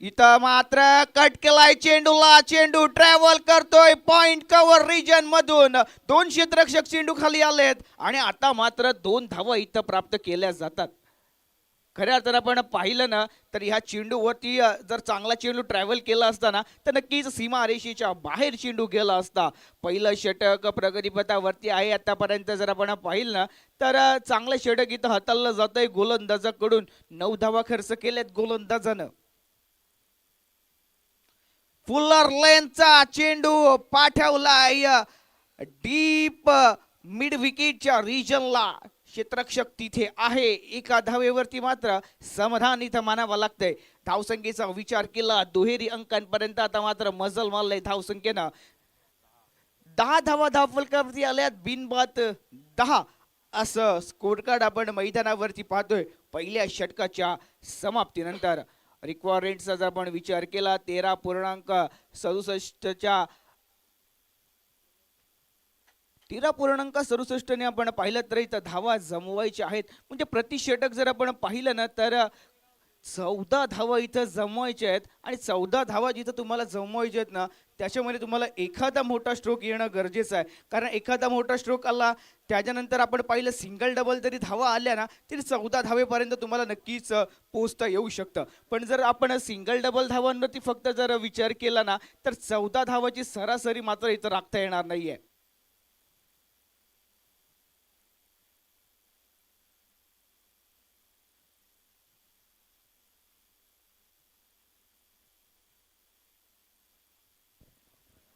इथं मात्र कट केलाय चेंडूला. चेंडू ट्रॅव्हल करतोय पॉइंट कव्हर रिजन मधून. 2 क्षेत्ररक्षक चेंडू खाली आलेत आणि आता मात्र 2 धावा इथं प्राप्त केल्या जातात. खऱ्या अर्थानं आपण पाहिलं ना तर ह्या चेंडूवरती जर चांगला चेंडू ट्रॅव्हल केला असता ना तर नक्कीच सीमारेषेच्या बाहेर चेंडू गेला असता. पहिलं षटक प्रगतीपथावरती आहे आतापर्यंत. जर आपण पाहिलं ना तर चांगलं षटक इथं हाताळलं जातंय गोलंदाजाकडून. 9 धावा खर्च केल्यात गोलंदाजानं. फुलर लेनचा चेंडू पाठवलाय डीप मिड विकेटच्या रिजनला. क्षेत्ररक्षक तिथे आहे. एका धावेवरती मात्र समाधान इथं मानावं लागतंय. धावसंख्येचा विचार केला दुहेरी अंकांपर्यंत आता मात्र मजल मारलंय धावसंख्येनं. 10 धावा धावफलकावरती आल्यात, बिनबाद 10 असं स्कोर कार्ड आपण मैदानावरती पाहतोय पहिल्या षटकाच्या समाप्तीनंतर. रिक्वायरमेंटचा जर आपण विचार केला 13.67 ने आपण पाहिलं तर इथं धावा जमवायच्या आहेत. म्हणजे प्रति षटक जर आपण पाहिलं ना तर 14 धावा इथं जमवायच्या आहेत आणि 14 धावा जिथं तुम्हाला जमवायच्या आहेत ना त्याच्यामध्ये तुम्हाला एखादा मोठा स्ट्रोक येणं गरजेचं आहे. कारण एखादा मोठा स्ट्रोक आला त्याच्यानंतर आपण पाहिलं सिंगल डबल तरी धावा आल्या ना तरी 14 धावेपर्यंत तुम्हाला नक्कीच पोहोचता येऊ शकतं. पण जर आपण सिंगल डबल धावांवरती फक्त जर विचार केला ना तर 14 धावाची सरासरी मात्र इथं राखता येणार नाहीये.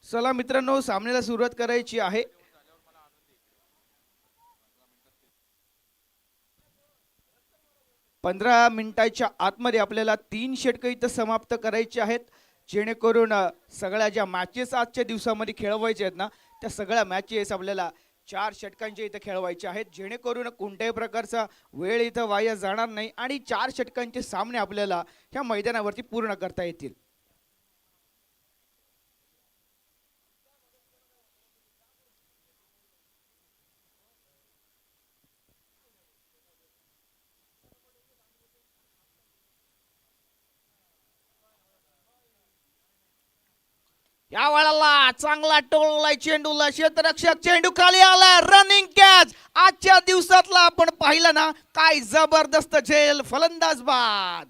चला मित्रांनो, सामन्याला सुरुवात करायची आहे. पंधरा मिनिटाच्या आतमध्ये आपल्याला 3 षटकं इथं समाप्त करायची आहेत, जेणेकरून सगळ्या ज्या मॅचेस आजच्या दिवसामध्ये खेळवायचे आहेत ना, त्या सगळ्या मॅचेस आपल्याला 4 षटकांचे इथं खेळवायचे आहेत, जेणेकरून कोणत्याही प्रकारचा वेळ इथं वाया जाणार नाही आणि 4 षटकांचे सामने आपल्याला ह्या मैदानावरती पूर्ण करता येतील. या वेळेला चांगला टोललाय चेंडूला, क्षेत्ररक्षक चेंडू खाली आलाय, रनिंग कॅच. आजच्या दिवसातला आपण पाहिलं ना, काय जबरदस्त झेल, फलंदाज बाद.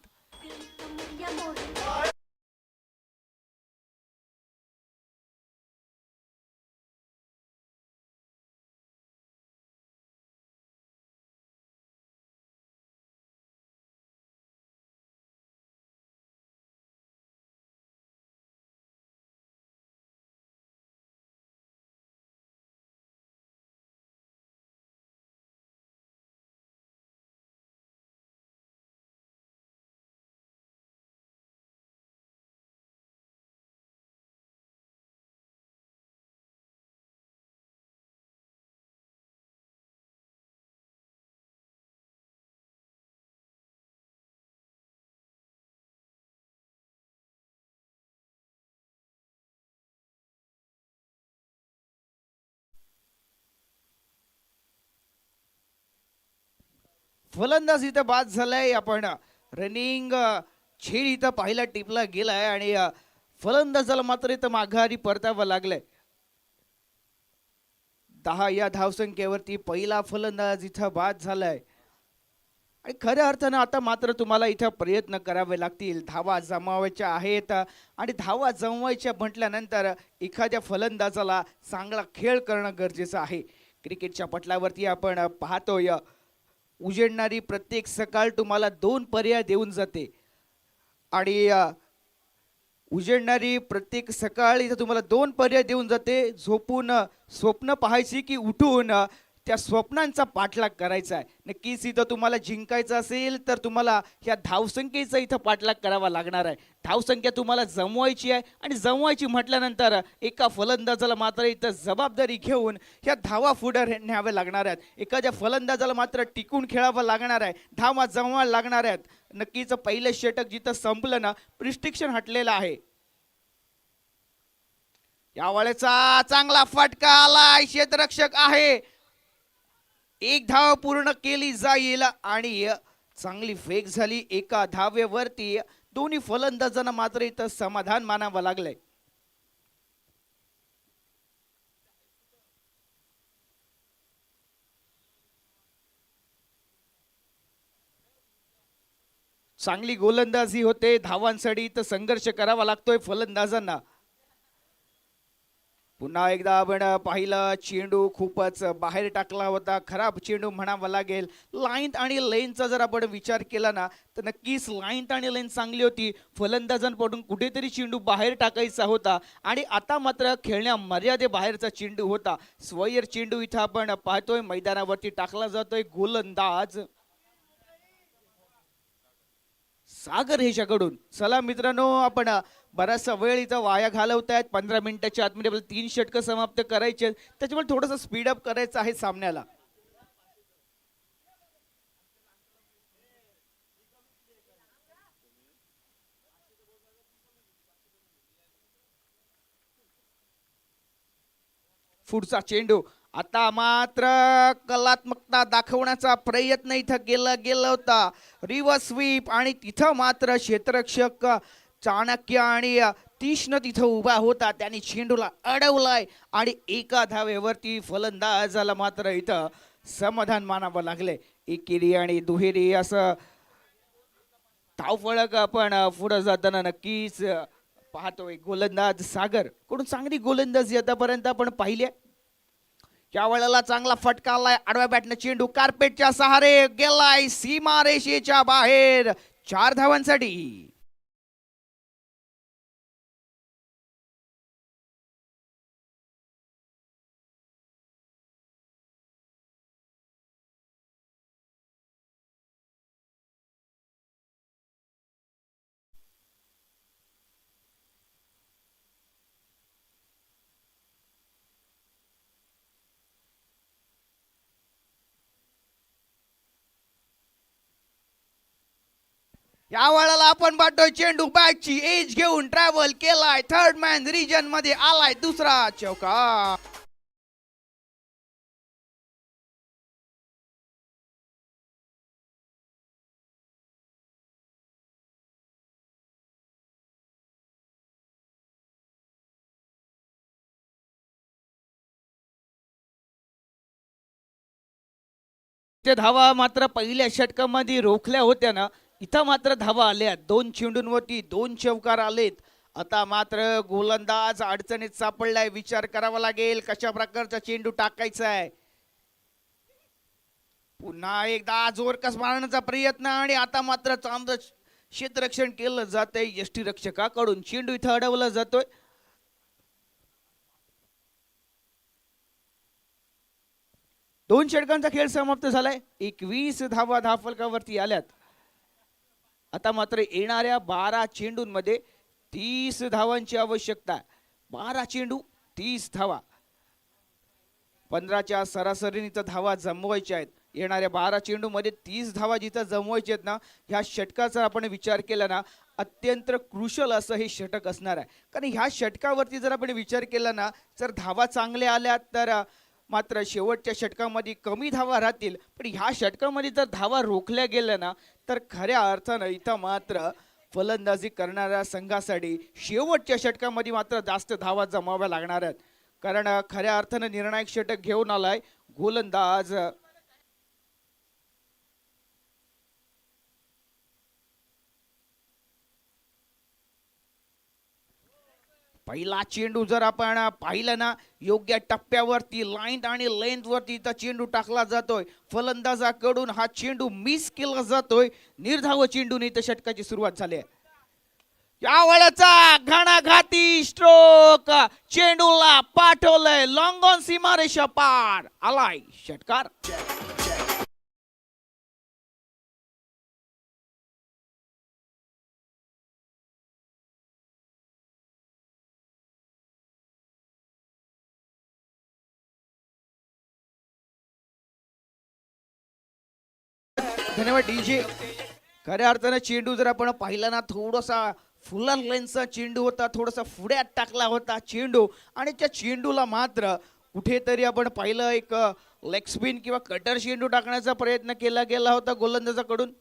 फलंदाज इथं बाद झालाय. आपण रनिंग झेल इथं पाहिला टिपला गेलाय आणि फलंदाजाला मात्र इथं माघारी परतावं लागलंय. 10 या धावसंख्येवरती पहिला फलंदाज इथं बाद झालाय आणि खऱ्या अर्थानं आता मात्र तुम्हाला इथं प्रयत्न करावे लागतील. धावा जमवायच्या आहेत आणि धावा जमवायच्या म्हटल्यानंतर एखाद्या फलंदाजाला चांगला खेळ करणं गरजेचं आहे. क्रिकेटच्या पटलावरती आपण पाहतोय, उजेडणारी प्रत्येक सकाळ तुम्हाला 2 पर्याय देऊन जाते आणि उजेडणारी प्रत्येक सकाळ इथं तुम्हाला 2 पर्याय देऊन जाते. झोपून स्वप्न पाहायची की उठून त्या स्वप्नांचा पाठलाग करायचा आहे. नक्कीच इथं तुम्हाला जिंकायचं असेल तर तुम्हाला ह्या धावसंख्येचा इथं पाठलाग करावा लागणार आहे. धावसंख्या तुम्हाला जमवायची आहे आणि जमवायची म्हटल्यानंतर एका फलंदाजाला मात्र इथं जबाबदारी घेऊन ह्या धावा पुढे न्याव्या लागणार आहेत. एखाद्या फलंदाजाला मात्र टिकून खेळावं लागणार आहे, धावा जमवायला लागणार आहेत. नक्कीच पहिलं षटक जिथं संपलं ना, प्रिस्ट्रिक्शन हटलेलं आहे. या वेळेचा चांगला फटका आलाय, क्षेत्ररक्षक आहे, 1 धाव पूर्ण केली जाईल आणि चांगली फेक झाली. एका धावेवरती दोन्ही फलंदाजांना मात्र इथं समाधान मानावं लागलंय. चांगली गोलंदाजी होते, धावांसाठी इथं संघर्ष करावा लागतोय फलंदाजांना. पुन्हा एकदा आपण पाहिलं, चेंडू खूपच बाहेर टाकला होता, खराब चेंडू म्हणावा लागेल. लाईन आणि लेनचा जर आपण विचार केला ना, तर नक्कीच लाईन आणि लेन चांगली होती. फलंदाजांकडून कुठेतरी चेंडू बाहेर टाकायचा होता आणि आता मात्र खेळण्या मर्यादे बाहेरचा चेंडू होता. स्वयर चेंडू इथं आपण पाहतोय मैदानावरती टाकला जातोय. गोलंदाज सागर ह्याच्याकडून. चला मित्रांनो, आपण बराचसा वेळ इथं वाया घालवतायत. 15 मिनिटाच्या आतमध्ये आपल्याला 3 षटकं समाप्त करायचे आहेत, त्याच्यामुळे थोडंसं स्पीडअप करायचं आहे सामन्याला. पुढचा चेंडू आता मात्र कलात्मकता दाखवण्याचा प्रयत्न इथं गेला होता. रिव्हर्स स्वीप आणि तिथं मात्र क्षेत्ररक्षक चाणक्य आणि तीक्ष्ण तिथं उभा होता, त्यांनी चेंडूला अडवलाय आणि एका धावेवरती फलंदाजाला मात्र इथं समाधान मानावं लागलंय. एकेरी आणि दुहेरी असं धावफलक आपण पुढे जाताना नक्कीच पाहतोय. गोलंदाज सागर कडून चांगली गोलंदाजी आतापर्यंत आपण पाहिली. या वेळेला चांगला फटका आलाय, आडव्या बॅटने चेंडू कार्पेटच्या सहारे गेलाय सीमारेषेच्या बाहेर. 4 धावांसाठी या वेळेला आपण पाहतोय चेंडू बॅटची एज घेऊन ट्रॅव्हल केलाय, थर्ड मॅन रिजन मध्ये आलाय, दुसरा चौकार. ते धावा मात्र पहिल्या षटकामध्ये रोखल्या होत्या ना, इथं मात्र धावा आल्या. 2 चेंडूंवरती 2 चौकार आलेत. आता मात्र गोलंदाज अडचणीत सापडलाय. विचार करावा लागेल कशा प्रकारचा चेंडू टाकायचा आहे. पुन्हा एकदा जोरकस मारण्याचा प्रयत्न आणि आता मात्र चांगलं क्षेत्ररक्षण केलं जातंय यष्टीरक्षकाकडून. चेंडू इथं अडवला जातोय. दोन षटकांचा खेळ समाप्त झालाय. 21 धावा धावफलकावरती आल्यात. आता मात्र येणाऱ्या 12 चेंडूंमध्ये 30 धावांची आवश्यकता आहे. 12 चेंडू 30 धावा, 15च्या सरासरीने तर धावा जमवायच्या आहेत. येणाऱ्या 12 चेंडूमध्ये 30 धावा जिथं जमवायच्या आहेत ना, ह्या षटकाचा आपण विचार केला ना, अत्यंत क्रुशल असं हे षटक असणार आहे. कारण ह्या षटकावरती जर आपण विचार केला ना, जर धावा चांगल्या आल्या तर मात्र शेवटच्या षटकामध्ये कमी धावा राहतील. पण ह्या षटकामध्ये जर धावा रोखल्या गेल्या ना, तर खऱ्या अर्थानं इथं मात्र फलंदाजी करणाऱ्या संघासाठी शेवटच्या षटकामध्ये मात्र जास्त धावा जमाव्या लागणार आहेत. कारण खऱ्या अर्थानं निर्णायक षटक घेऊन आलाय गोलंदाज. पहिला चेंडू जर आपण पाहिलं ना, योग्य टप्प्यावरती लाईन आणि लेंथ वरती इथं चेंडू टाकला जातोय. फलंदाजाकडून हा चेंडू मिस केला जातोय. निर्धाव चेंडूने इथं षटकाची सुरुवात झाली आहे. या वेळेचा घणाघाती स्ट्रोक, चेंडूला पाठवलंय लॉंग ऑन सीमारेषा पार, आलाय षटकार. धन्यवाद डीजे. खऱ्या अर्थानं चेंडू जर आपण पाहिला ना, थोडासा फुलर लेन्सचा चेंडू होता, थोडासा पुढ्यात टाकला होता चेंडू आणि त्या चेंडूला मात्र कुठेतरी आपण पाहिलं एक लेग स्पिन किंवा कटर चेंडू टाकण्याचा प्रयत्न केला गेला होता गोलंदाजाकडून.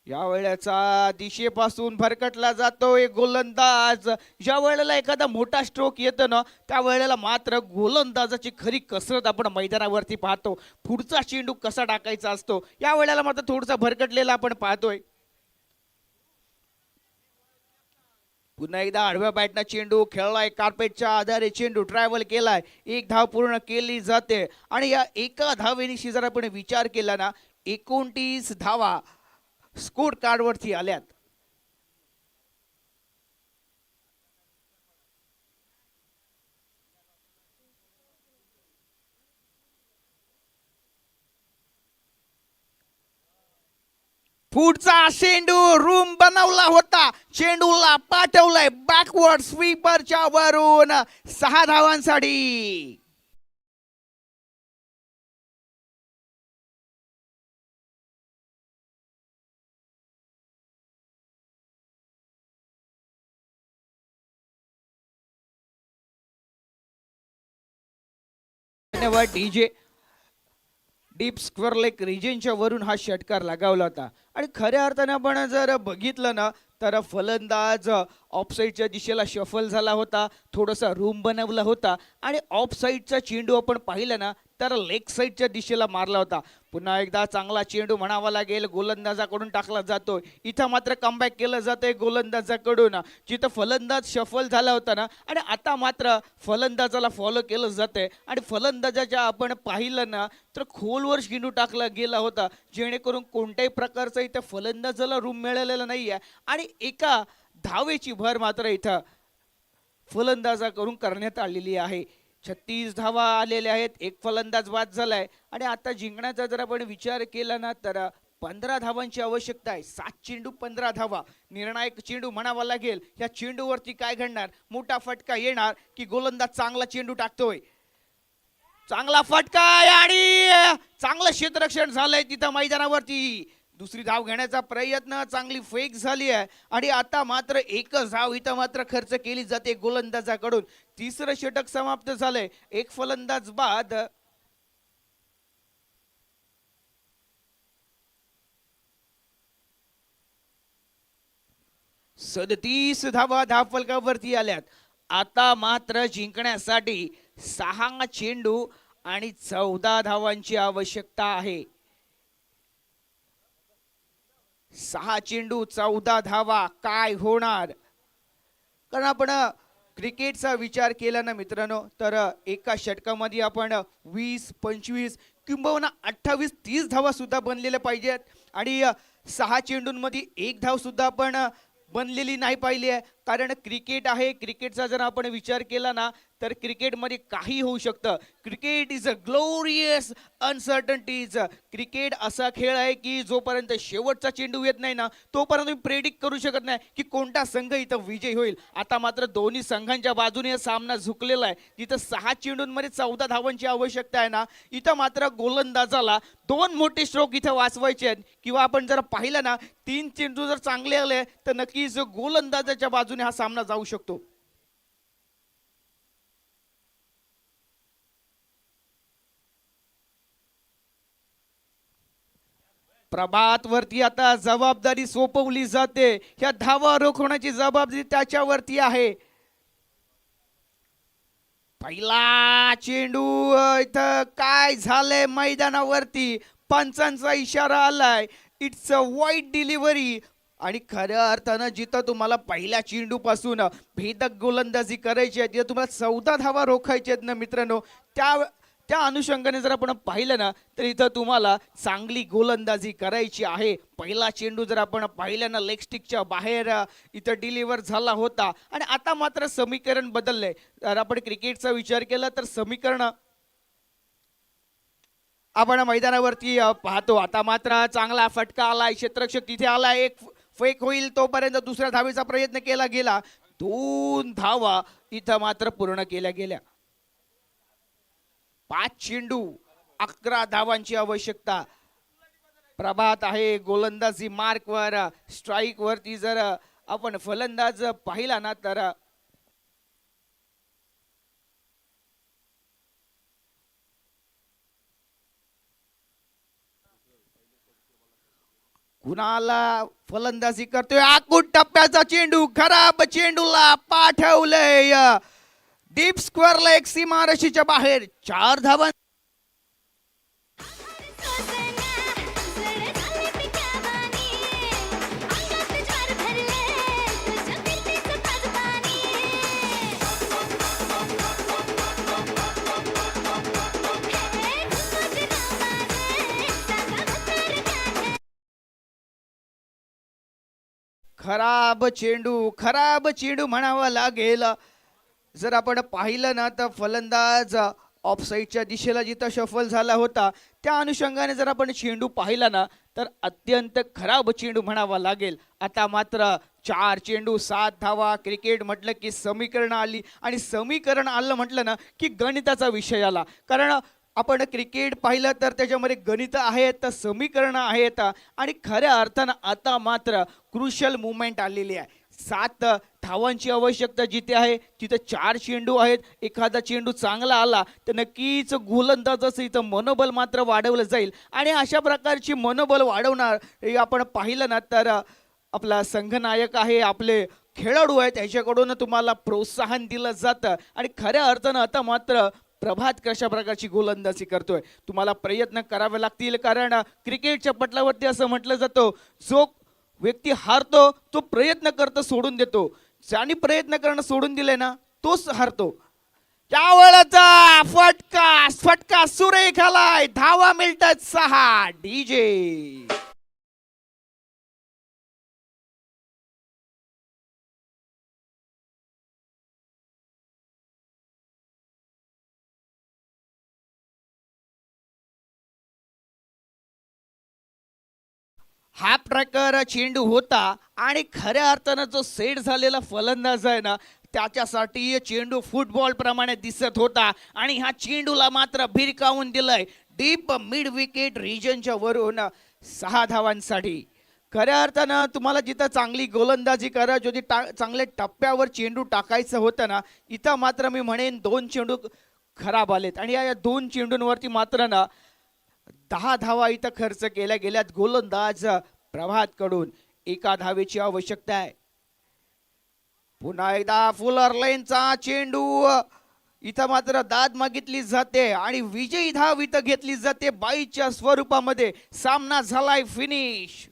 या वेळेचा दिशेपासून भरकटला जातोय गोलंदाज. ज्या वेळेला एखादा मोठा स्ट्रोक येतो ना, त्या वेळेला मात्र गोलंदाजाची खरी कसरत आपण मैदानावरती पाहतो. पुढचा चेंडू कसा टाकायचा असतो, या वेळेला मात्र थोडासा भरकटलेला आपण पाहतोय. पुन्हा एकदा आडव्या बॅटना चेंडू खेळलाय. कार्पेटच्या आधारे चेंडू ट्रॅव्हल केलाय. एक धाव पूर्ण केली जाते आणि या एका धावेनिशी जर आपण विचार केला ना, 29 धावा स्कोर कार्डवरती आल्यात. पुढचा चेंडू रूम बनवला होता, चेंडूला पाठवलाय बॅकवर्ड स्वीपरच्या वरून 6 धावांसाठी. धन्यवाद डीजे. डीप स्क्वेअर लेग रिजनच्या वरून हा षटकार लगावला होता आणि खऱ्या अर्थाने आपण जर बघितलं ना, तर फलंदाज ऑफसाईडच्या दिशेला शफल झाला होता, थोडासा रूम बनवला होता आणि ऑफसाईडचा चेंडू आपण पाहिला ना, तर लेग साईडच्या दिशेला मारला होता. पुन्हा एकदा चांगला चेंडू म्हणावा लागेल गोलंदाजाकडून टाकला जातोय. इथं मात्र कमबॅक केलं जातंय गोलंदाजाकडून. जिथं फलंदाज शफल झाला होता ना, आणि आता मात्र फलंदाजाला फॉलो केलं जातंय आणि फलंदाजाच्या आपण पाहिलं ना, तर खोलवर चेंडू टाकला गेला होता, जेणेकरून कोणत्याही प्रकारचं इथं फलंदाजाला रूम मिळालेला नाहीये आणि एका धावेची भर मात्र इथं फलंदाजाकडून करण्यात आलेली आहे. 36 धावा आलेल्या आहेत. एक फलंदाज बाद झालाय आणि आता जिंकण्याचा जर आपण विचार केला ना, तर 15 धावांची आवश्यकता आहे. 7 चेंडू 15 धावा, निर्णायक चेंडू म्हणावा लागेल. या चेंडूवरती काय घडणार, मोठा फटका येणार की गोलंदाज चांगला चेंडू टाकतोय. चांगला फटका आणि चांगलं क्षेत्ररक्षण झालंय तिथं मैदानावरती. दुसरी धाव घेण्याचा प्रयत्न, चांगली फेक झाली आहे आणि आता मात्र एकच धाव इथं मात्र खर्च केली जाते गोलंदाजाकडून. तिसरं षटक समाप्त झालंय. एक फलंदाज बाद. सदतीस धावा धावफलकावरती आल्यात. आता मात्र जिंकण्यासाठी 6 चेंडू आणि 14 धावांची आवश्यकता आहे. 6 चेंडू 14 धावा काय होणार? कारण आपण क्रिकेटचा विचार केला ना मित्रांनो, तर एका षटकामध्ये आपण 20, 25 किंबहुना 28, 30 धावा सुद्धा बनलेल्या पाहिजेत आणि 6 चेंडूंमध्ये एक धाव सुद्धा आपण बनलेली नाही पाहिली आहे. कारण क्रिकेट आहे. क्रिकेटचा जर आपण विचार केला ना, तर क्रिकेटमध्ये काही होऊ शकतं. Cricket is a glorious uncertainties. Cricket असा खेळ आहे की जोपर्यंत शेवटचा चेंडू येत नाही ना, तोपर्यंत तुम्ही प्रेडिक्ट करू शकत नाही की कोणता संघ इथं विजयी होईल. आता मात्र दोन्ही संघांच्या बाजूने हा सामना झुकलेला आहे. तिथं 6 चेंडूंमध्ये 14 धावांची आवश्यकता आहे ना, इथं मात्र गोलंदाजाला 2 मोठे स्ट्रोक इथं वाचवायचे आहेत. किंवा आपण जर पाहिलं ना, 3 चेंडू जर चांगले आले तर नक्कीच गोलंदाजाच्या बाजूने हा सामना जाऊ शकतो. प्रभात वरती आता जबाबदारी सोपवली जाते. ह्या धावा रोखण्याची जबाबदारी त्याच्यावरती आहे. पहिला चेंडू इथं काय झालंय मैदानावरती? पंचांचा इशारा आलाय. इट्स अ वाईट डिलिव्हरी. आणि खऱ्या अर्थानं जिथं तुम्हाला पहिल्या चेंडू पासून भेदक गोलंदाजी करायची आहे, तिथं तुम्हाला 14 धावा रोखायच्या आहेत ना मित्रांनो. त्या अनुषंगाने जर आपण पाहिलं ना, तर इथं तुम्हाला चांगली गोलंदाजी करायची आहे. पहिला चेंडू जर आपण पाहिलं ना, लेग स्टिकच्या बाहेर इथं डिलिव्हर झाला होता आणि आता मात्र समीकरण बदललंय. जर आपण क्रिकेटचा विचार केला तर समीकरण आपण मैदानावरती पाहतो. आता मात्र चांगला फटका आलाय. क्षेत्ररक्षक तिथे आलाय. एक फेक होईल तोपर्यंत दुसऱ्या धावेचा प्रयत्न केला गेला. 2 धावा इथं मात्र पूर्ण केल्या गेल्या. 5 चेंडू 11 धावांची आवश्यकता. प्रभात आहे गोलंदाजी मार्कवर. स्ट्राईक वरती जर आपण फलंदाज पाहिला ना, तर कुणाला फलंदाजी करतोय? आकुट टप्प्याचा चेंडू, खराब चेंडूला पाठवलंय डीप स्क्वेअरला, एक सीमारेषेच्या बाहेर. 4 धावा. खराब चेंडू म्हणावा लागेल. जर आपण पाहिलं ना, तर फलंदाज ऑफसाईडच्या दिशेला जिथं शफल झाला होता, त्या अनुषंगाने जर आपण चेंडू पाहिला ना, तर अत्यंत खराब चेंडू म्हणावा लागेल. आता मात्र 4 चेंडू 7 धावा. क्रिकेट म्हटलं की समीकरण आली आणि समीकरण आलं म्हटलं ना की गणिताचा विषय आला. कारण आपण क्रिकेट पाहिलं तर त्याच्यामध्ये गणित आहेत, समीकरण आहेत आणि खऱ्या अर्थानं आता मात्र क्रुशियल मुवमेंट आलेली आहे. 7 धावांची आवश्यकता जिथे आहे तिथे 4 चेंडू आहेत. एखादा चेंडू चांगला आला तर नक्कीच गोलंदाजाचं इथं मनोबल मात्र वाढवलं जाईल आणि अशा प्रकारची मनोबल वाढवणार हे आपण पाहिलं ना, तर आपला संघनायक आहे, आपले खेळाडू आहेत, ह्याच्याकडून तुम्हाला प्रोत्साहन दिलं जातं आणि खऱ्या अर्थानं आता मात्र प्रभात कशा प्रकारची गोलंदाजी करतोय. तुम्हाला प्रयत्न करावे लागतील. कारण क्रिकेटच्या पटलावरती असं म्हटलं जातं, जो व्यक्ती हारतो तो प्रयत्न करतो सोडून देतो. ज्याने प्रयत्न करणं सोडून दिले ना, तोच हारतो. त्यावेळेचा फटका सुरेख आलाय. धावा मिळतात 6. डीजे हाफ ट्रॅकर चेंडू होता आणि खऱ्या अर्थानं जो सेट झालेला फलंदाज आहे ना, त्याच्यासाठी चेंडू फुटबॉल प्रमाणे दिसत होता आणि ह्या चेंडूला मात्र भिरकावून दिलंय डीप मिड विकेट रिजनच्या वरून. 6 धावांसाठी. खऱ्या अर्थानं तुम्हाला जिथं चांगली गोलंदाजी करायची होती, चांगल्या टप्प्यावर चेंडू टाकायचं होतं ना, इथं मात्र मी म्हणेन 2 चेंडू खराब आलेत आणि या 2 चेंडूंवरती मात्र ना 10 धावा इथं खर्च केल्या गेल्यात गोलंदाज प्रभातकडून. 1 धावेची आवश्यकता आहे. पुन्हा एकदा फुलर लेनचा चेंडू, इथं मात्र दाद मागितली जाते आणि विजयी धाव इथं घेतली जाते बाईच्या स्वरूपामध्ये. सामना झालाय फिनिश.